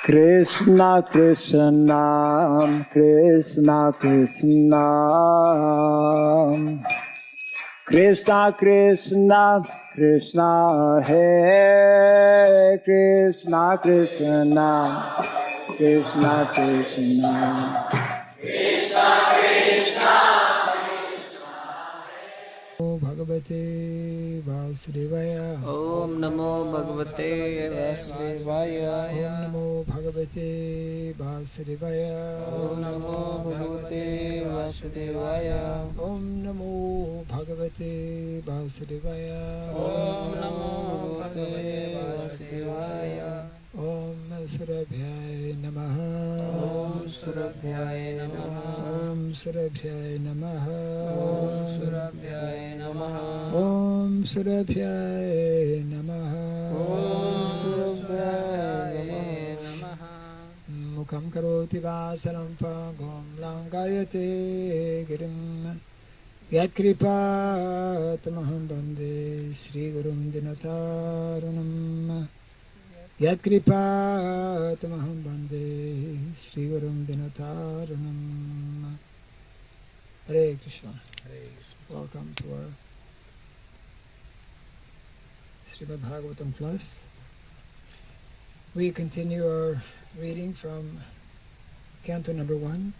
Krishna Krishna Krishna Krishna Krishna Krishna Krishna Hare Krishna Krishna Krishna Krishna Krishna Krishna Bhagavate Vasudevaya. Om Namo Bhagavate Vasudevaya. Om Namo Bhagavate Vasudevaya. Om Namo Bhagavate Vasudevaya. Om Namo Bhagavate Vasudevaya. Om Namo Bhagavate Vasudevaya. Om Surabhyaya Namaha. Om Surabhyaya Namaha. Om Surabhyaya Namaha. Om Surabhyaya Namaha. Om Surabhyaya Namaha. Om Surabhyaya Namaha. Mukham karoti vasaram pagom langayate girim Yat kripa tamaham bande Shri Gurum Dinataranam Yat kripa tamaham bande Shri Gurum Dinataranam. Hare Krishna. Welcome to our Srimad Bhagavatam class. We continue our reading from Canto number 1.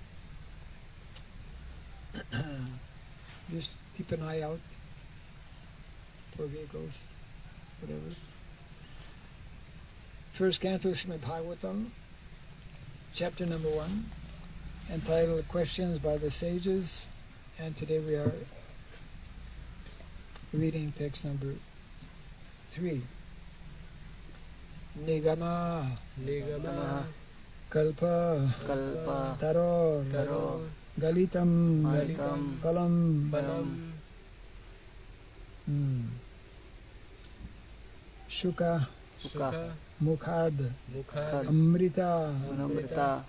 Just keep an eye out for vehicles, whatever. First Canto, Srimad Bhagavatam, chapter number 1, entitled Questions by the Sages, and today we are reading text number 3. Nigama Nigama Kalpa Kalpa Taror Taror Galitam Galitam Palam Palam Shuka Sukha Mukhad Mukhad Amrita Amrita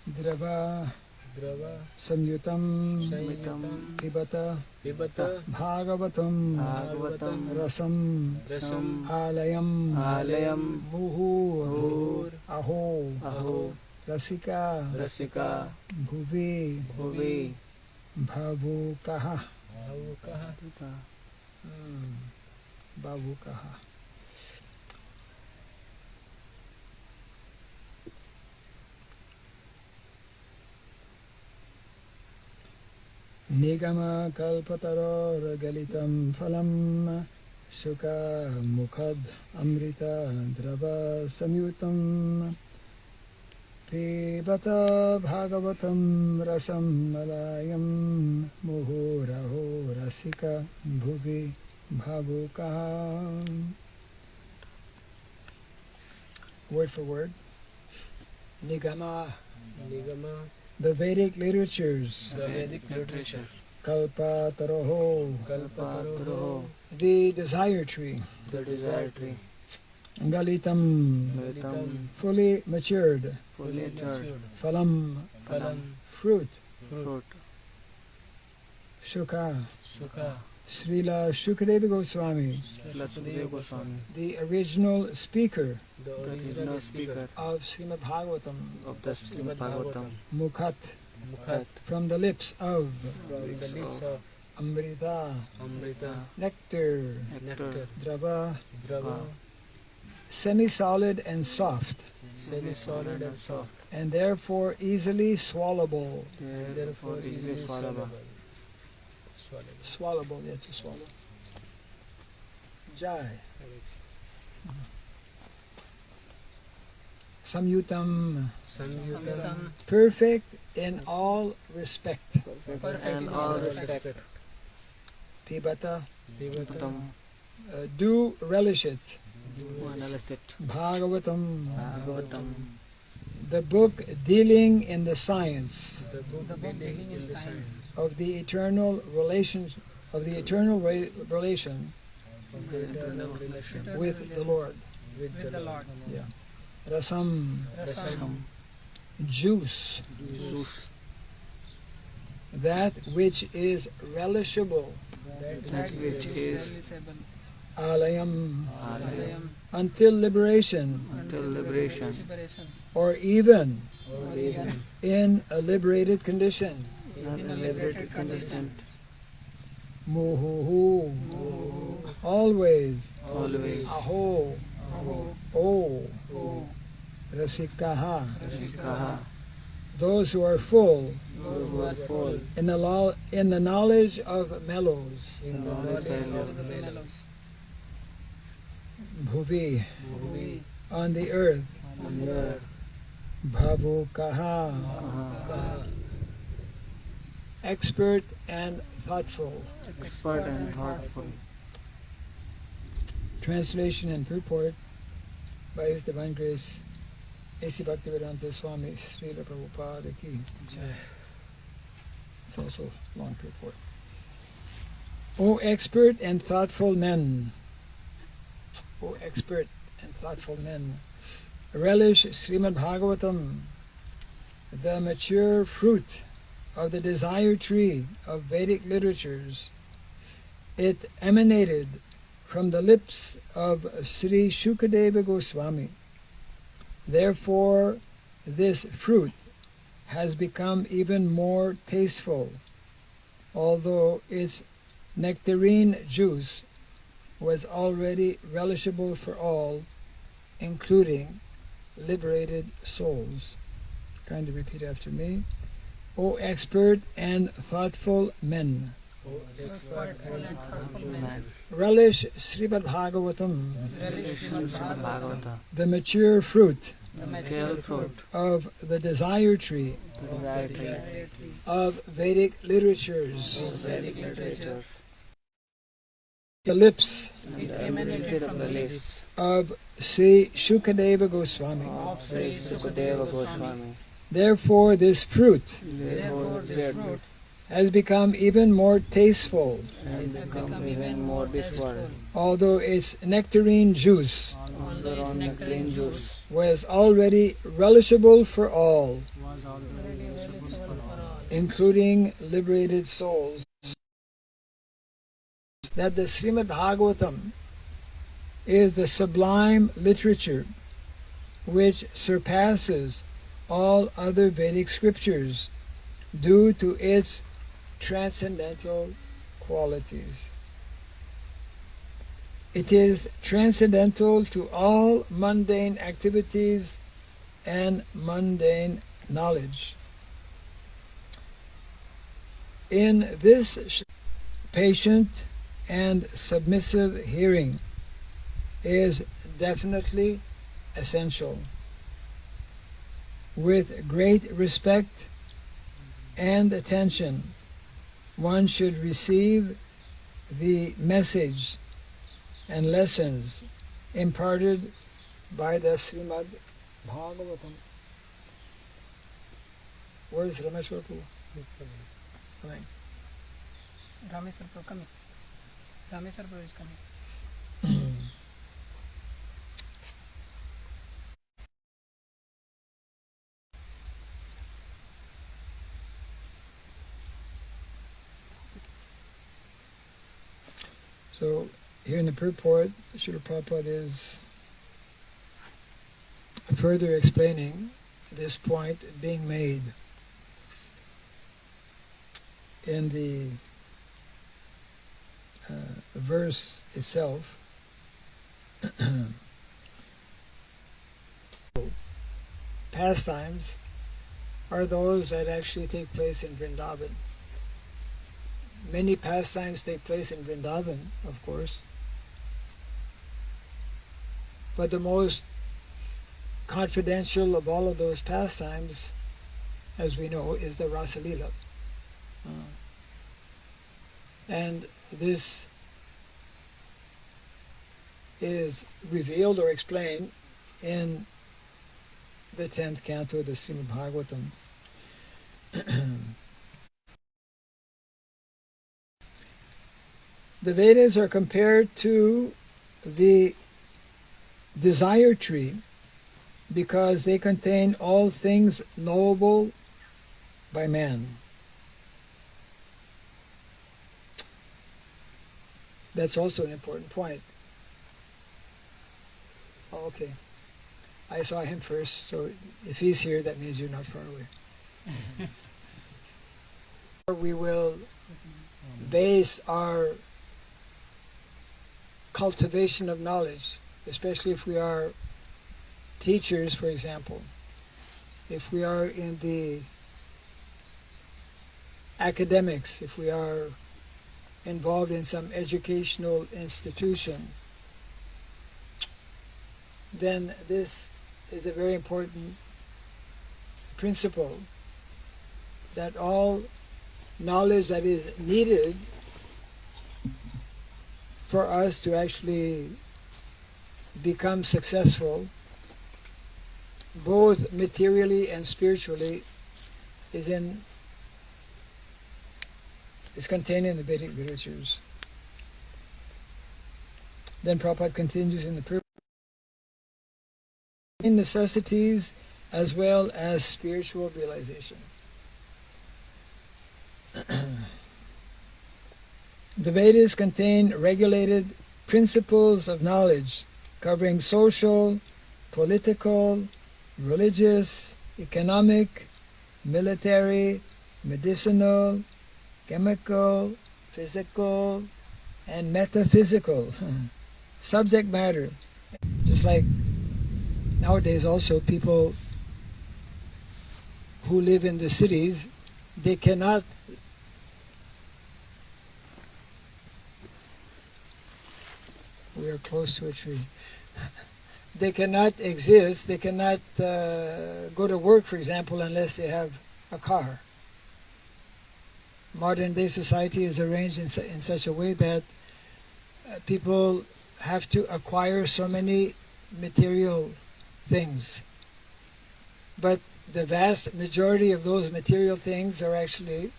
Drava Drava Samyutam Samyutam Pibata Pibata Bhagavatam Bhagavatam Rasam Rasam Alayam Alayam Muhur Bhur Aho Aho Rasika Rasika Bhuvi Bhuvi Bhavukaha Bhavukaha Bhavukaha. Nigama kalpataror galitam phalam Shuka mukhad amrita drava samyutam Pibata bhagavatam rasam malayam Muhuraho rasika bhuvi bhavukaha. Word for word. Nigama, Nigama the Vedic literatures. The Vedic literature Kalpa taroho, Kalpa Taroho the desire tree. The desire tree Galitam, Galitam fully matured. Fully matured Phalam, Phalam fruit. Fruit Shuka, Sukha Srila Shukadeva Goswami, Vasudeva Goswami the original speaker The original speaker of Srimad Bhagavatam, of the Srimad Bhagavatam Mukhat, Mukhat from the lips of From the lips of Amrita, Amrita nectar, Nectar Drava, Drava semi-solid and soft, Semi-solid and soft and therefore easily swallowable. Therefore easily swallowable Swallowable, yes, to swallow. Jai. Samyutam, Samyutam perfect in all respect. Perfect in all respect Pibata, Pibatam do relish it. Analyze it Bhagavatam, Bhagavatam the book dealing in the science The book dealing in the science of the eternal relation relation with the Lord. with the Lord Yeah. Rasam, Rasam juice. Juice that which is relishable, that which is alayam, alayam, until liberation, until liberation, or even or even in a liberated condition. not a liberated condition, Muhuhu, always, always, aho, o, rasikaha, Rashikaha, those who are full those who are full in the knowledge of mellows. in the knowledge of the mellows, Bhuvi, on the earth. on the earth, Bhavukaha, Kaha, expert and thoughtful. expert and thoughtful. Translation and purport by His Divine Grace A.C. Bhaktivedanta Swami Srila Prabhupada Ki. It's also a long purport. O expert and thoughtful men, O expert and thoughtful men, relish Srimad Bhagavatam, the mature fruit of the desire tree of Vedic literatures. It emanated from the lips of Sri Shukadeva Goswami. Therefore, this fruit has become even more tasteful, although its nectarine juice was already relishable for all, including liberated souls. Kindly repeat after me. O expert and thoughtful men, relish Srimad Bhagavatam, Srimad Bhagavatam, the mature fruit tail fruit, of the desire tree the desire tree, of Vedic literatures. Vedic literatures, The lips and emanated from the lips of Sri Shukadeva Goswami. of Sri Sukadeva Goswami. Therefore, this fruit Therefore, this fruit has become even more tasteful, has become even more tasteful, although its nectarine juice although on nectarine juice was already relishable for all, including liberated souls. That the Srimad Bhagavatam is the sublime literature which surpasses all other Vedic scriptures due to its transcendental qualities. It is transcendental to all mundane activities and mundane knowledge. In this patient and submissive hearing is definitely essential. With great respect and attention, one should receive the message and lessons imparted by the Srimad Bhagavatam. Where is Rameshwar Prabhu? Coming. Rameswar Prabhu coming. Rameswar Prabhu is coming. So here in the purport, Srila Prabhupada is further explaining this point being made in the verse itself. Pastimes are those that actually take place in Vrindavan. Many pastimes take place in Vrindavan, of course, but the most confidential of all of those pastimes, as we know, is the Rasa Lila. And this is revealed or explained in the 10th canto of the Srimad Bhagavatam. The Vedas are compared to the desire tree because they contain all things knowable by man. That's also an important point. Oh, okay. I saw him first, so if he's here, that means you're not far away. We will base our cultivation of knowledge, especially if we are teachers, for example, if we are in the academics, if we are involved in some educational institution, then this is a very important principle, that all knowledge that is needed for us to actually become successful, both materially and spiritually, is contained in the Vedic literatures. Then Prabhupada continues in the necessities as well as spiritual realization. The Vedas contain regulated principles of knowledge covering social, political, religious, economic, military, medicinal, chemical, physical, and metaphysical subject matter. Just like nowadays also, people who live in the cities, they cannot we are close to a tree. They cannot exist, they cannot go to work, for example, unless they have a car. Modern day society is arranged in such a way that people have to acquire so many material things. But the vast majority of those material things are actually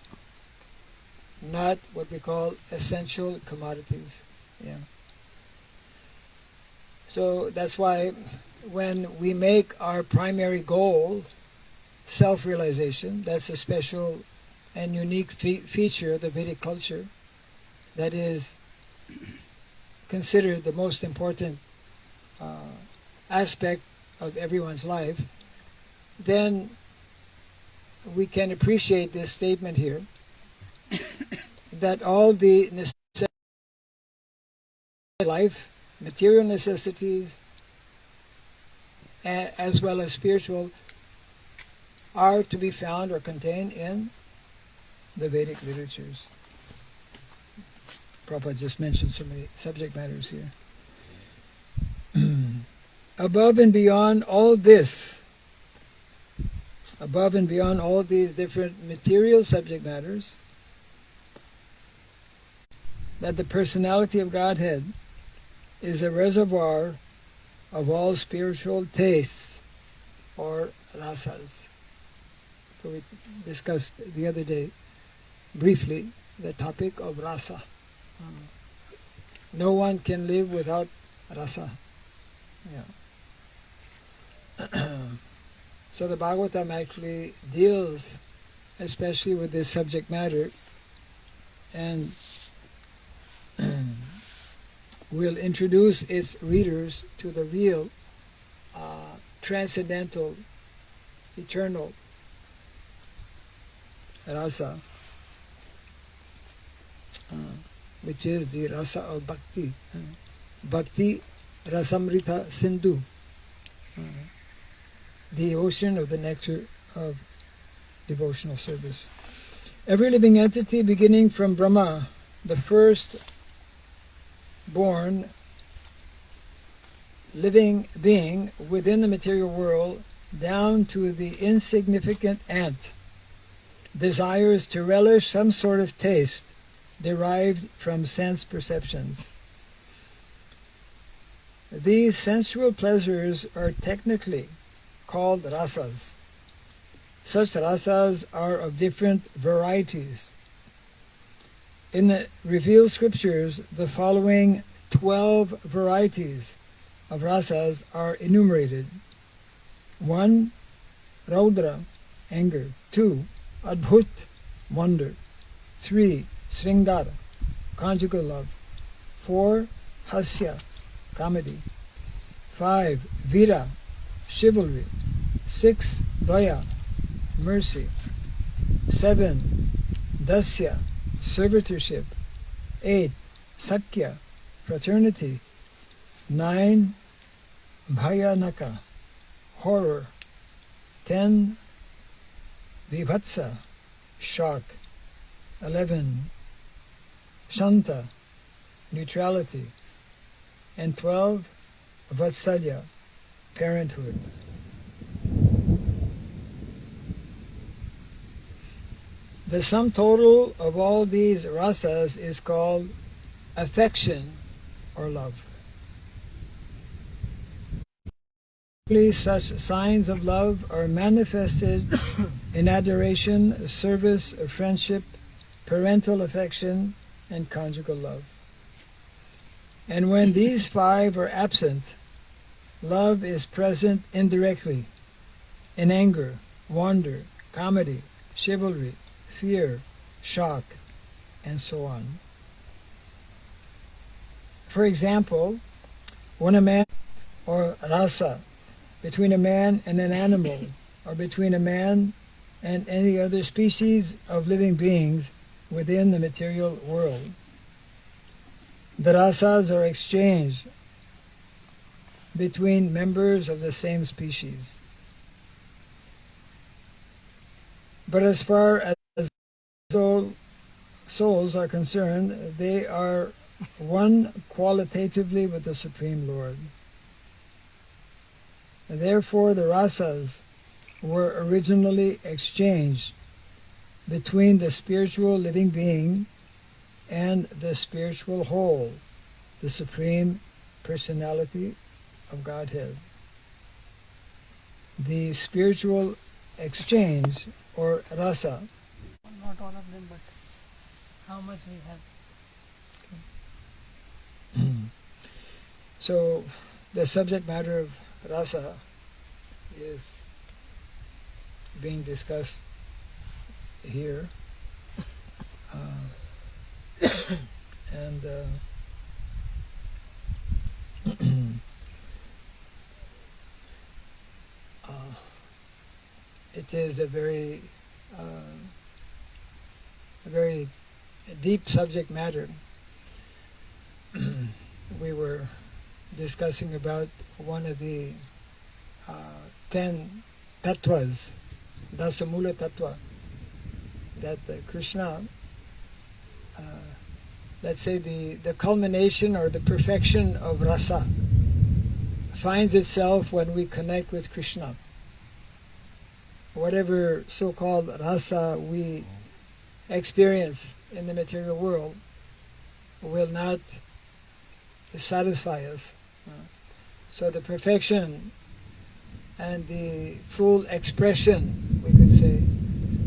not what we call essential commodities. Yeah. So that's why when we make our primary goal self-realization, that's a special and unique feature of the Vedic culture that is considered the most important aspect of everyone's life, then we can appreciate this statement here that all the necessities of life, material necessities as well as spiritual, are to be found or contained in the Vedic literatures. Prabhupada just mentioned so many subject matters here. Above and beyond all this, above and beyond all these different material subject matters, that the personality of Godhead is a reservoir of all spiritual tastes, or rasas. So we discussed the other day briefly the topic of rasa. No one can live without rasa. Yeah. So the Bhagavatam actually deals especially with this subject matter, and will introduce its readers to the real transcendental, eternal rasa, which is the rasa of Bhakti. Bhakti rasamrita sindhu, the ocean of the nectar of devotional service. Every living entity, beginning from Brahma, the first born living being within the material world, down to the insignificant ant, desires to relish some sort of taste derived from sense perceptions. These sensual pleasures are technically called rasas. Such rasas are of different varieties. In the revealed scriptures, the following 12 varieties of rasas are enumerated. 1. Raudra, anger. 2. Adbhut, wonder. 3. Sringara, conjugal love. 4. Hasya, comedy. 5. Vira, chivalry. 6. Daya, mercy. 7. Dasya, servitorship. 8. Sakya, fraternity. 9. Bhayanaka, horror. 10. Vibhatsa, shock. 11. Shanta, neutrality. And 12. Vatsalya, parenthood. The sum total of all these rasas is called affection or love. Such signs of love are manifested in adoration, service, friendship, parental affection, and conjugal love. And when these 5 are absent, love is present indirectly in anger, wonder, comedy, chivalry, fear, shock, and so on. For example, when a man, or rasa, between a man and an animal, or between a man and any other species of living beings within the material world, the rasas are exchanged between members of the same species. But as far as souls are concerned, they are one qualitatively with the Supreme Lord. Therefore, the rasas were originally exchanged between the spiritual living being and the spiritual whole, the Supreme Personality of Godhead. The spiritual exchange, or rasa. Not all of them, but how much we have. So, the subject matter of rasa is being discussed here. And it is a very deep subject matter. We were discussing about one of the 10 tattvas, Dasamula tattva, that Krishna, let's say the culmination or the perfection of rasa finds itself when we connect with Krishna. Whatever so-called rasa we experience in the material world will not satisfy us. So the perfection and the full expression, we could say,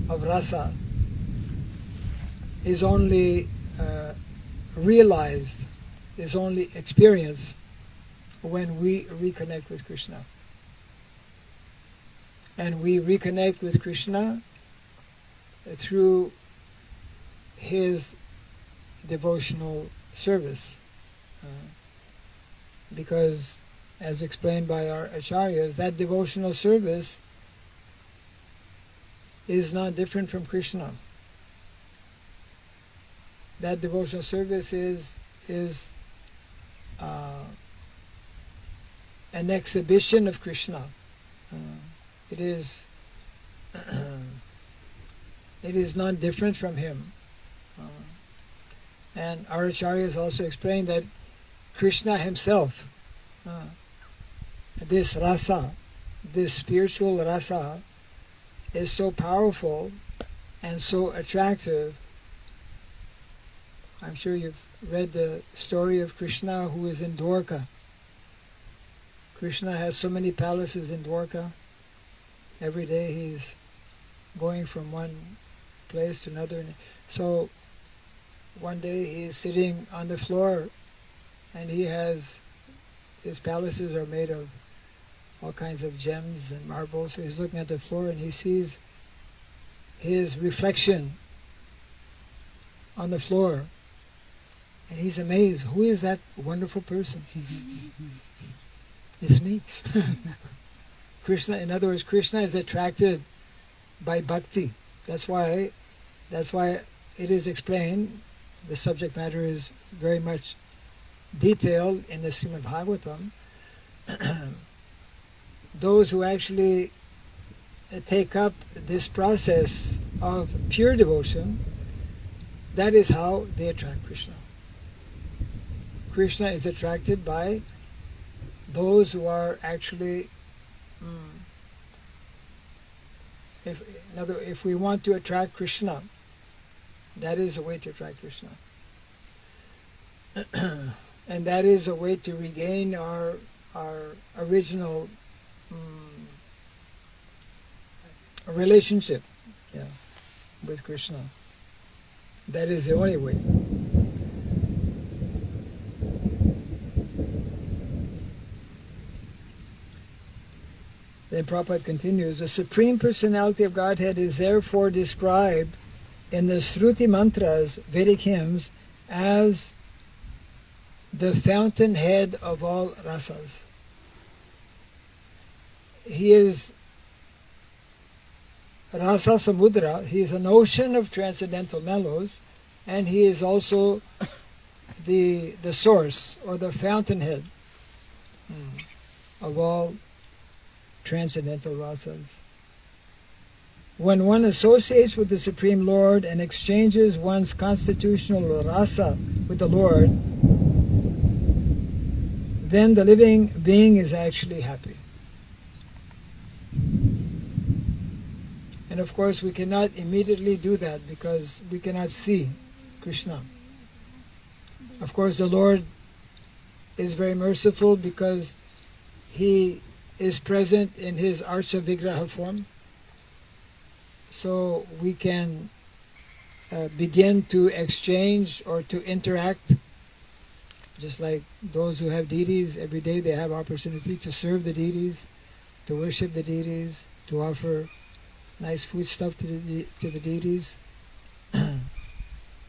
of rasa is only realized, is only experienced when we reconnect with Krishna. And we reconnect with Krishna through his devotional service. Because, as explained by our acharyas, that devotional service is not different from Krishna. That devotional service is an exhibition of Krishna. It is not different from him. And our acharyas also explained that Krishna himself, this rasa, this spiritual rasa, is so powerful and so attractive. I'm sure you've read the story of Krishna who is in Dwarka. Krishna has so many palaces in Dwarka. Every day he's going from one place to another. So one day he's sitting on the floor and his palaces are made of all kinds of gems and marbles. So he's looking at the floor and he sees his reflection on the floor. And he's amazed. Who is that wonderful person? It's me. Krishna, in other words, Krishna is attracted by bhakti. That's why it is explained, the subject matter is very much detailed in the Srimad Bhagavatam. Those who actually take up this process of pure devotion, that is how they attract Krishna. Krishna is attracted by those who are actually, if we want to attract Krishna, that is a way to attract Krishna. And that is a way to regain our original relationship with Krishna. That is the only way. Then Prabhupada continues, the Supreme Personality of Godhead is therefore described in the Shruti mantras, Vedic hymns, as the fountainhead of all rasas. He is Rasa Samudra, he is an ocean of transcendental mellows, and he is also the source or the fountainhead of all transcendental rasas. When one associates with the Supreme Lord and exchanges one's constitutional rasa with the Lord, then the living being is actually happy. And of course we cannot immediately do that because we cannot see Krishna. Of course the Lord is very merciful because He is present in His Archa Vigraha form. So we can begin to exchange or to interact. Just like those who have deities, every day they have opportunity to serve the deities, to worship the deities, to offer nice food stuff to the deities.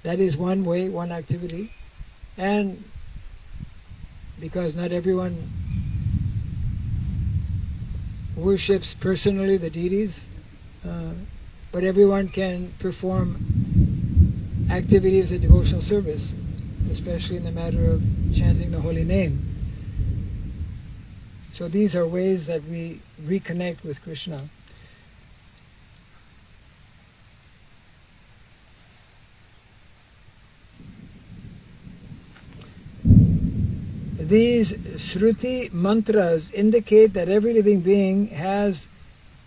That is one way, one activity. And because not everyone worships personally the deities, but everyone can perform activities of devotional service, especially in the matter of chanting the holy name. So these are ways that we reconnect with Krishna. These Shruti mantras indicate that every living being has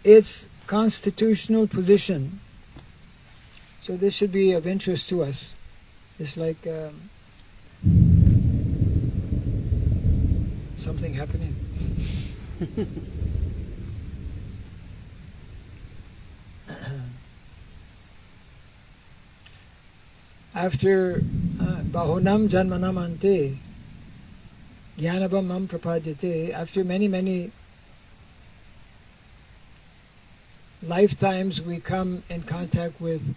its constitutional position. So this should be of interest to us. It's like something happening. After Bahunam Janmanam Ante Jnanabam Mam Prapadyate, after many lifetimes we come in contact with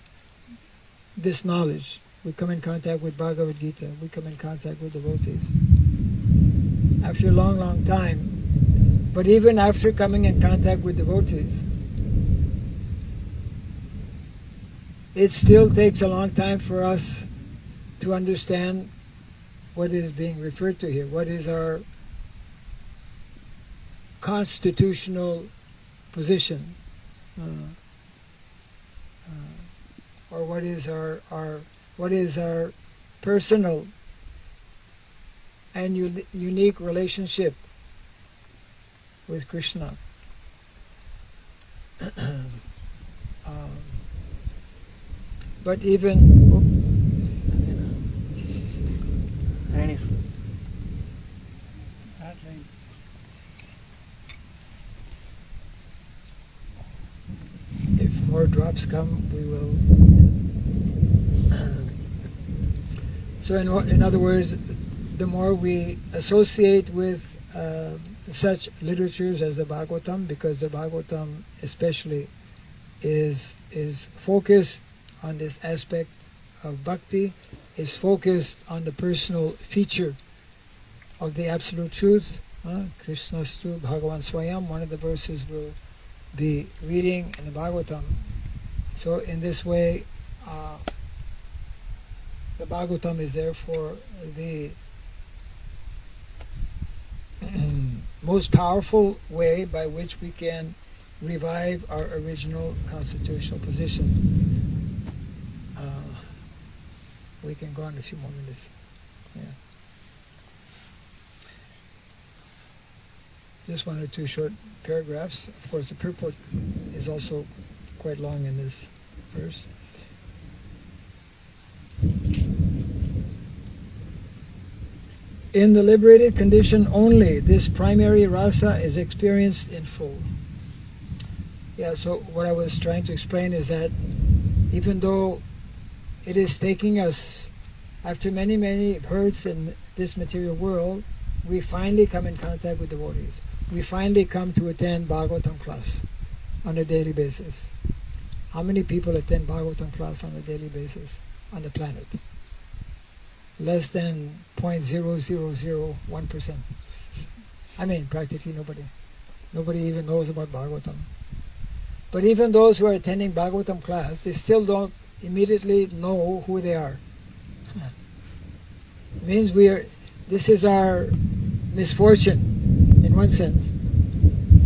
this knowledge. We come in contact with Bhagavad Gita. We come in contact with devotees. After a long time. But even after coming in contact with devotees, it still takes a long time for us to understand what is being referred to here. What is our constitutional position? Or what is our personal and unique relationship with Krishna? But even if more drops come, we will. So in other words, the more we associate with such literatures as the Bhagavatam, because the Bhagavatam especially is focused on this aspect of bhakti, is focused on the personal feature of the Absolute Truth. Krishnastu Bhagavan Swayam, one of the verses we'll be reading in the Bhagavatam. So in this way, the Bhagavatam is therefore the most powerful way by which we can revive our original constitutional position. We can go on a few more minutes. Yeah. Just one or two short paragraphs. Of course, the purport is also quite long in this verse. In the liberated condition only, this primary rasa is experienced in full. Yeah, so what I was trying to explain is that even though it is taking us, after many, many births in this material world, we finally come in contact with devotees. We finally come to attend Bhagavatam class on a daily basis. How many people attend Bhagavatam class on a daily basis on the planet? Less than 0.0001%. I mean, practically nobody. Nobody even knows about Bhagavatam. But even those who are attending Bhagavatam class, they still don't immediately know who they are. It means this is our misfortune, in one sense,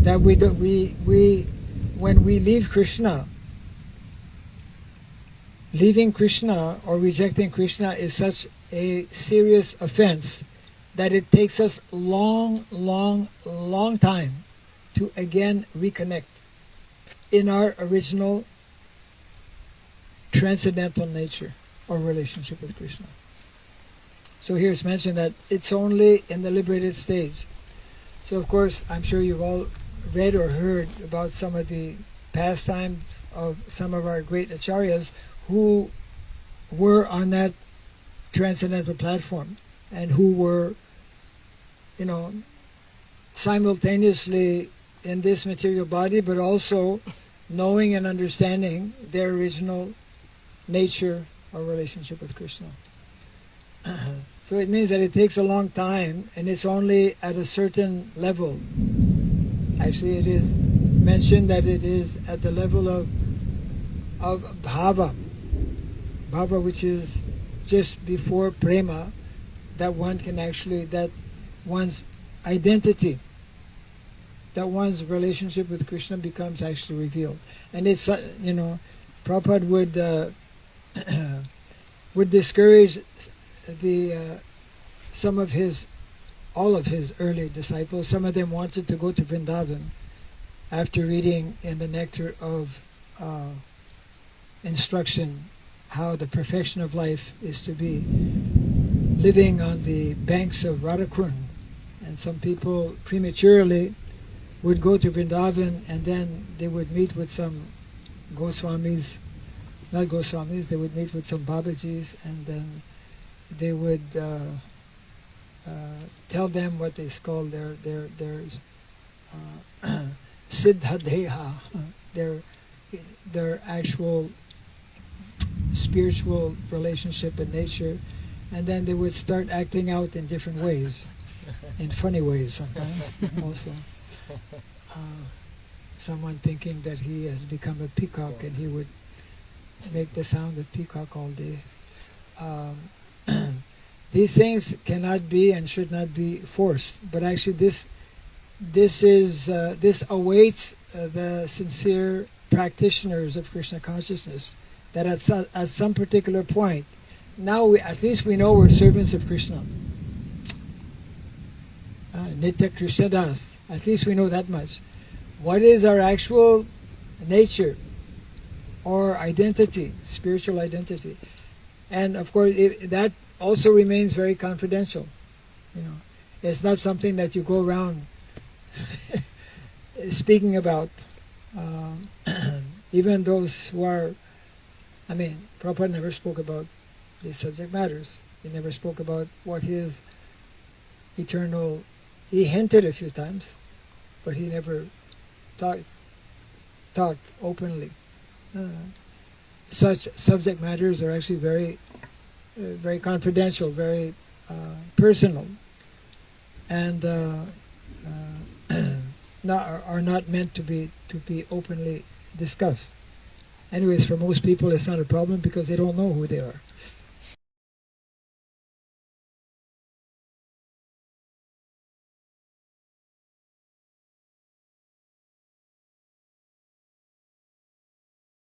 that when we leave Krishna, leaving Krishna or rejecting Krishna is such a serious offense that it takes us long time to again reconnect in our original transcendental nature or relationship with Krishna. So here it's mentioned that it's only in the liberated stage. So of course, I'm sure you've all read or heard about some of the pastimes of some of our great acharyas who were on that transcendental platform and who were, simultaneously in this material body, but also knowing and understanding their original nature or relationship with Krishna. So it means that it takes a long time, and it's only at a certain level. Actually, it is mentioned that it is at the level of bhava, which is just before prema, that one can actually, that one's identity, that one's relationship with Krishna becomes actually revealed. And it's, Prabhupada would discourage all of his early disciples. Some of them wanted to go to Vrindavan after reading in the nectar of instruction how the perfection of life is to be, living on the banks of Radhakund. And some people prematurely would go to Vrindavan, and then they would meet with some Goswamis, not Goswamis, they would meet with some Babajis, and then they would tell them what is called their siddha deha, their actual spiritual relationship and nature, and then they would start acting out in different ways, in funny ways sometimes also. Someone thinking that he has become a peacock and he would make the sound of peacock all day. These things cannot be and should not be forced, but actually this awaits the sincere practitioners of Krishna consciousness, that at some particular point, now at least we know we're servants of Krishna. Nitya Krishna Das, at least we know that much. What is our actual nature or identity, spiritual identity? And of course, that also remains very confidential. It's not something that you go around speaking about. Even those who are, Prabhupada never spoke about these subject matters. He never spoke about what his eternal, he hinted a few times, but he never talked openly. Such subject matters are actually very very confidential, very personal, and are not meant to be openly discussed. Anyways, for most people, it's not a problem because they don't know who they are.